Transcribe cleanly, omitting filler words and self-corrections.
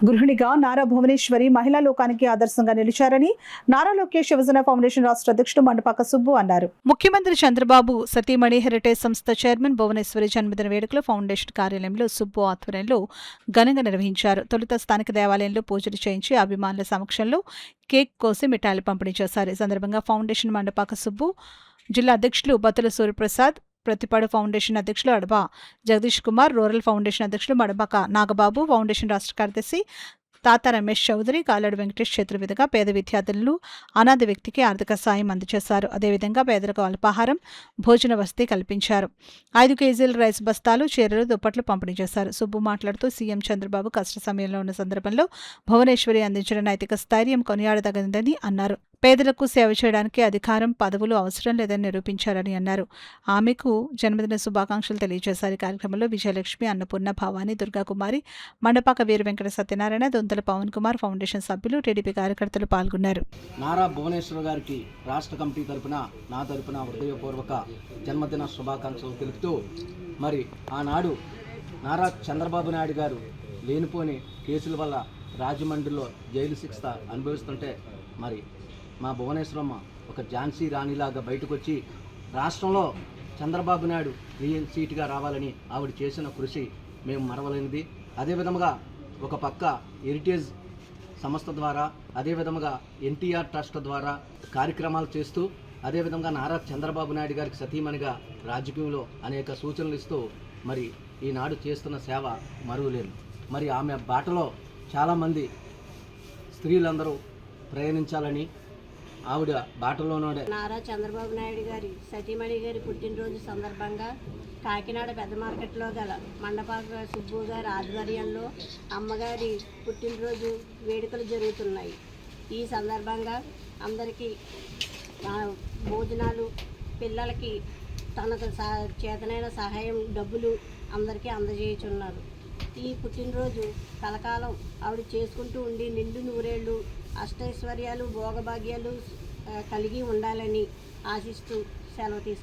గృహిణిగా నారా భువనేశ్వరి మహిళా లోకానికి ఆదర్శంగా నిలిచారని నారా లోకేష్ యువజన ఫౌండేషన్ రాష్ట్ర అధ్యక్షుడు మండపాక సుబ్బు అన్నారు. ముఖ్యమంత్రి చంద్రబాబు సతీమణి హెరిటేజ్ సంస్థ చైర్మన్ భువనేశ్వరి జన్మదిన వేడుకలు ఫౌండేషన్ కార్యాలయంలో సుబ్బు ఆధ్వర్యంలో ఘనంగా నిర్వహించారు. తొలుత స్థానిక దేవాలయంలో పూజలు చేయించి అభిమానుల సమక్షంలో కేక్ కోసి మిఠాయిలు పంపిణీ చేశారు. ఈ సందర్భంగా ఫౌండేషన్ మండపాక సుబ్బు, జిల్లా అధ్యక్షులు బత్తుల సూర్యప్రసాద్, ప్రతిపాడు ఫౌండేషన్ అధ్యక్షులు అడబా జగదీష్ కుమార్, రూరల్ ఫౌండేషన్ అధ్యక్షులు మడబాక నాగబాబు, ఫౌండేషన్ రాష్ట్ర కార్యదర్శి తాత రమేష్ చౌదరి, కాలాడు వెంకటేష్ చేతుల మీదుగా పేద విద్యార్థులు అనాథ వ్యక్తికి ఆర్థిక సాయం అందజేశారు. అదేవిధంగా పేదలకు అల్పాహారం, భోజన వసతి కల్పించారు. 5 కేజీల రైస్ బస్తాలు, చీరలు, దుప్పట్లు పంపిణీ చేశారు. సుబ్బు మాట్లాడుతూ సీఎం చంద్రబాబు కష్ట సమయంలో ఉన్న సందర్భంలో భువనేశ్వరి అందించిన నైతిక స్థైర్యం కొనియాడదగినదని అన్నారు. పేదలకు సేవ చేయడానికి అధికారం, పదవులు అవసరం లేదని నిరూపించారని అన్నారు. ఆమెకు జన్మదిన శుభాకాంక్షలు తెలియజేశారు. కార్యక్రమంలో విజయలక్ష్మి, అన్నపూర్ణ, భవానీ, దుర్గాకుమారి, మండపాక వీర వెంకట సత్యనారాయణ, దొంతల పవన్ కుమార్, ఫౌండేషన్ సభ్యులు, టీడీపీ కార్యకర్తలు పాల్గొన్నారు. నారా భువనేశ్వర్ గారికి రాష్ట్ర కమిటీ తరపున, నా తరపున హృదయపూర్వక జన్మదిన శుభాకాంక్షలు తెలుపుతూ, మరి ఆనాడు నారా చంద్రబాబు నాయుడు గారు లేనిపోని కేసుల వల్ల రాజమండ్రిలో జైలు శిక్ష అనుభవిస్తుంటే, మరి మా భువనేశ్వరమ్మ ఒక ఝాన్సీ రాణిలాగా బయటకు వచ్చి రాష్ట్రంలో చంద్రబాబు నాయుడు రియల్ సీట్గా రావాలని ఆవిడ చేసిన కృషి మేము మరవలేనిది. అదేవిధంగా ఒక పక్క హెరిటేజ్ సంస్థ ద్వారా, అదేవిధంగా ఎన్టీఆర్ ట్రస్ట్ ద్వారా కార్యక్రమాలు చేస్తూ, అదేవిధంగా నారా చంద్రబాబు నాయుడు గారికి సతీమణిగా రాజకీయంలో అనేక సూచనలు ఇస్తూ మరి ఈనాడు చేస్తున్న సేవ మరువలేను. మరి ఆమె బాటలో చాలామంది స్త్రీలందరూ ప్రయాణించాలని ఆవిడ బాటలోనే. నారా చంద్రబాబు నాయుడు గారి సతీమణి గారి పుట్టినరోజు సందర్భంగా కాకినాడ పెద్ద మార్కెట్లో గల మండపాక సుబ్బు గారి ఆధ్వర్యంలో అమ్మగారి పుట్టినరోజు వేడుకలు జరుగుతున్నాయి. ఈ సందర్భంగా అందరికీ భోజనాలు, పిల్లలకి తనకు చేతనైన సహాయం, డబ్బులు అందరికీ అందజేయుచున్నారు. ఈ పుట్టినరోజు కలకాలం ఆవిడ చేసుకుంటూ ఉండి నిండు నూరేళ్ళు అష్టైశ్వర్యాలు, భోగభాగ్యాలు కలిగి ఉండాలని ఆశిస్తూ సెలవు తీసుకుంటారు.